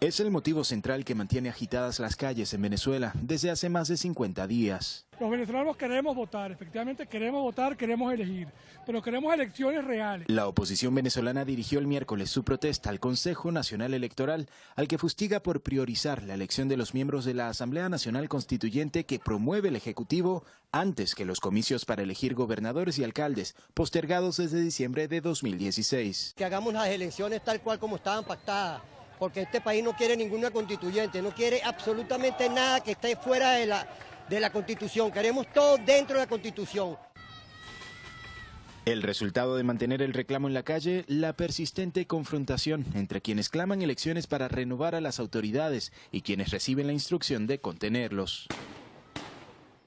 Es el motivo central que mantiene agitadas las calles en Venezuela desde hace más de 50 días. Los venezolanos queremos votar, efectivamente queremos votar, queremos elegir, pero queremos elecciones reales. La oposición venezolana dirigió el miércoles su protesta al Consejo Nacional Electoral, al que fustiga por priorizar la elección de los miembros de la Asamblea Nacional Constituyente que promueve el Ejecutivo antes que los comicios para elegir gobernadores y alcaldes, postergados desde diciembre de 2016. Que hagamos las elecciones tal cual como estaban pactadas, porque este país no quiere ninguna constituyente, no quiere absolutamente nada que esté fuera de la Constitución, queremos todo dentro de la Constitución. El resultado de mantener el reclamo en la calle, la persistente confrontación entre quienes claman elecciones para renovar a las autoridades y quienes reciben la instrucción de contenerlos.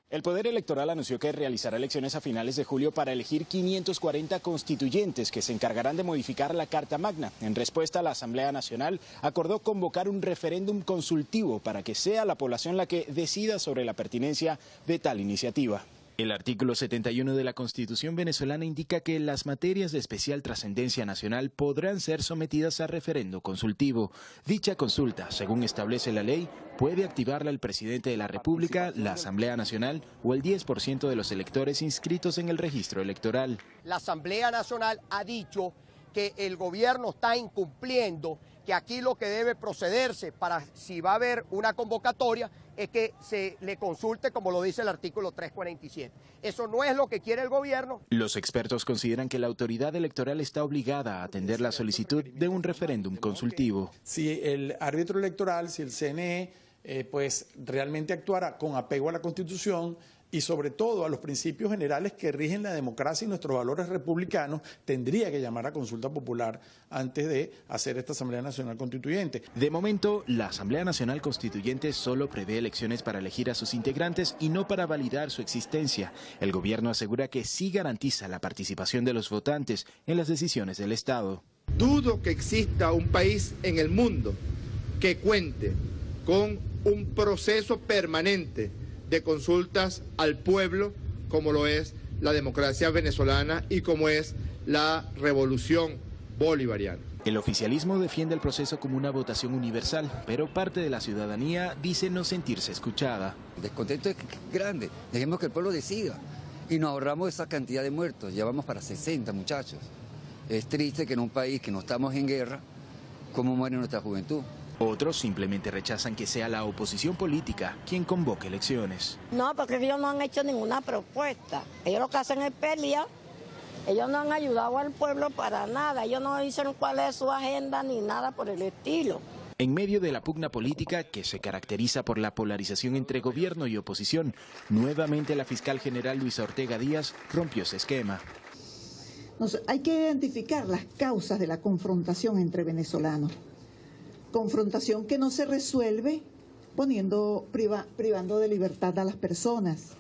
El Poder Electoral anunció que realizará elecciones a finales de julio para elegir 540 constituyentes que se encargarán de modificar la Carta Magna. En respuesta, la Asamblea Nacional acordó convocar un referéndum consultivo para que sea la población la que decida sobre la pertinencia de tal iniciativa. El artículo 71 de la Constitución venezolana indica que las materias de especial trascendencia nacional podrán ser sometidas a referendo consultivo. Dicha consulta, según establece la ley, puede activarla el presidente de la República, la Asamblea Nacional o el 10% de los electores inscritos en el registro electoral. La Asamblea Nacional ha dicho que el gobierno está incumpliendo, que aquí lo que debe procederse para si va a haber una convocatoria es que se le consulte como lo dice el artículo 347. Eso no es lo que quiere el gobierno. Los expertos consideran que la autoridad electoral está obligada a atender la solicitud de un referéndum consultivo. Si el árbitro electoral, si el CNE, pues realmente actuara con apego a la Constitución y sobre todo a los principios generales que rigen la democracia y nuestros valores republicanos, tendría que llamar a consulta popular antes de hacer esta Asamblea Nacional Constituyente. De momento, la Asamblea Nacional Constituyente solo prevé elecciones para elegir a sus integrantes y no para validar su existencia. El gobierno asegura que sí garantiza la participación de los votantes en las decisiones del Estado. Dudo que exista un país en el mundo que cuente con un proceso permanente de consultas al pueblo como lo es la democracia venezolana y como es la revolución bolivariana. El oficialismo defiende el proceso como una votación universal, pero parte de la ciudadanía dice no sentirse escuchada. El descontento es grande, dejemos que el pueblo decida y nos ahorramos esa cantidad de muertos, ya vamos para 60 muchachos. Es triste que en un país que no estamos en guerra, ¿cómo muere nuestra juventud? Otros simplemente rechazan que sea la oposición política quien convoque elecciones. No, porque ellos no han hecho ninguna propuesta. Ellos lo que hacen es pelear. Ellos no han ayudado al pueblo para nada. Ellos no dicen cuál es su agenda ni nada por el estilo. En medio de la pugna política que se caracteriza por la polarización entre gobierno y oposición, nuevamente la fiscal general Luisa Ortega Díaz rompió ese esquema. Hay que identificar las causas de la confrontación entre venezolanos. Confrontación que no se resuelve privando de libertad a las personas,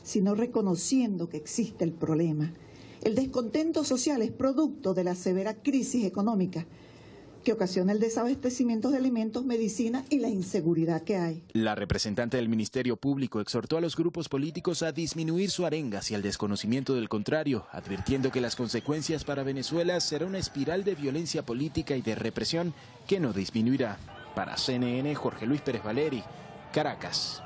sino reconociendo que existe el problema. El descontento social es producto de la severa crisis económica que ocasiona el desabastecimiento de alimentos, medicina y la inseguridad que hay. La representante del Ministerio Público exhortó a los grupos políticos a disminuir su arenga hacia el desconocimiento del contrario, advirtiendo que las consecuencias para Venezuela será una espiral de violencia política y de represión que no disminuirá. Para CNN, Jorge Luis Pérez Valeri, Caracas.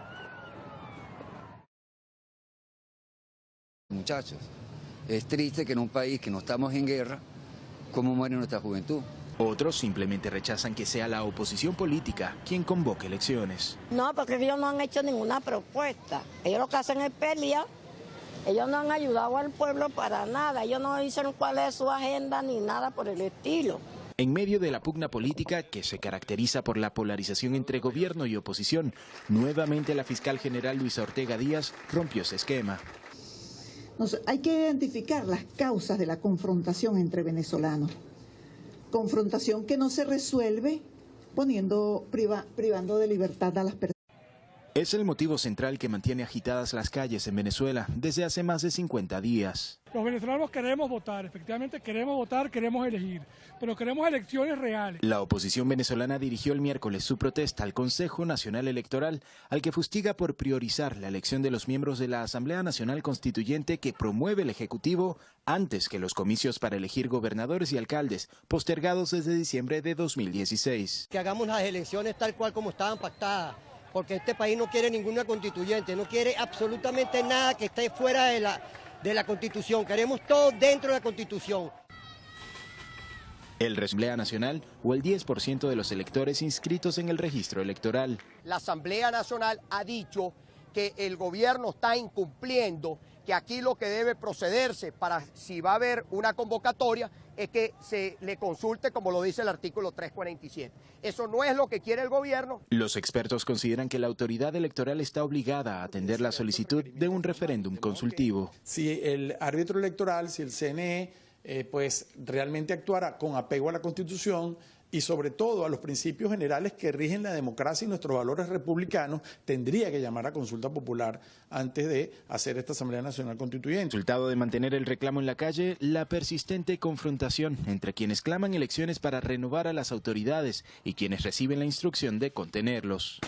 Muchachos, es triste que en un país que no estamos en guerra, ¿cómo muere nuestra juventud? Otros simplemente rechazan que sea la oposición política quien convoque elecciones. No, porque ellos no han hecho ninguna propuesta. Ellos lo que hacen es pelear. Ellos no han ayudado al pueblo para nada. Ellos no dicen cuál es su agenda ni nada por el estilo. En medio de la pugna política que se caracteriza por la polarización entre gobierno y oposición, nuevamente la fiscal general Luisa Ortega Díaz rompió ese esquema. Hay que identificar las causas de la confrontación entre venezolanos. Confrontación que no se resuelve privando de libertad a las personas. Es el motivo central que mantiene agitadas las calles en Venezuela desde hace más de 50 días. Los venezolanos queremos votar, efectivamente queremos votar, queremos elegir, pero queremos elecciones reales. La oposición venezolana dirigió el miércoles su protesta al Consejo Nacional Electoral, al que fustiga por priorizar la elección de los miembros de la Asamblea Nacional Constituyente que promueve el Ejecutivo antes que los comicios para elegir gobernadores y alcaldes, postergados desde diciembre de 2016. Que hagamos las elecciones tal cual como estaban pactadas, porque este país no quiere ninguna constituyente, no quiere absolutamente nada que esté fuera de la Constitución, queremos todo dentro de la Constitución. El Asamblea Nacional o el 10% de los electores inscritos en el registro electoral. La Asamblea Nacional ha dicho que el gobierno está incumpliendo, que aquí lo que debe procederse para si va a haber una convocatoria es que se le consulte como lo dice el artículo 347. Eso no es lo que quiere el gobierno. Los expertos consideran que la autoridad electoral está obligada a atender la solicitud de un referéndum consultivo. Si el árbitro electoral, si el CNE, pues realmente actuara con apego a la Constitución y sobre todo a los principios generales que rigen la democracia y nuestros valores republicanos, tendría que llamar a consulta popular antes de hacer esta Asamblea Nacional Constituyente. Resultado de mantener el reclamo en la calle, la persistente confrontación entre quienes claman elecciones para renovar a las autoridades y quienes reciben la instrucción de contenerlos.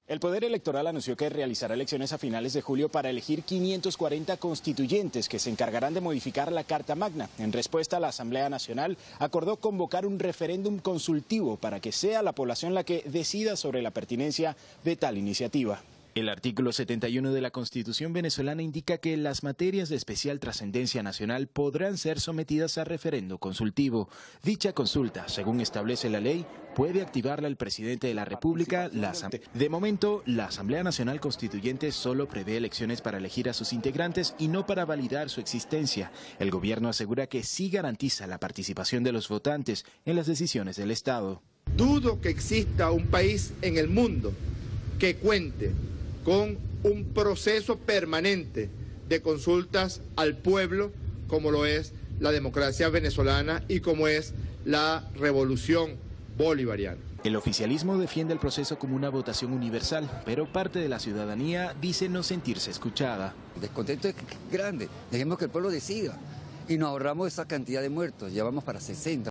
El Poder Electoral anunció que realizará elecciones a finales de julio para elegir 540 constituyentes que se encargarán de modificar la Carta Magna. En respuesta, la Asamblea Nacional acordó convocar un referéndum consultivo para que sea la población la que decida sobre la pertinencia de tal iniciativa. El artículo 71 de la Constitución venezolana indica que las materias de especial trascendencia nacional podrán ser sometidas a referendo consultivo. Dicha consulta, según establece la ley, puede activarla el presidente de la República. De momento, la Asamblea Nacional Constituyente solo prevé elecciones para elegir a sus integrantes y no para validar su existencia. El gobierno asegura que sí garantiza la participación de los votantes en las decisiones del Estado. Dudo que exista un país en el mundo que cuente con un proceso permanente de consultas al pueblo como lo es la democracia venezolana y como es la revolución bolivariana. El oficialismo defiende el proceso como una votación universal, pero parte de la ciudadanía dice no sentirse escuchada. El descontento es grande, dejemos que el pueblo decida y nos ahorramos esa cantidad de muertos, ya vamos para 60.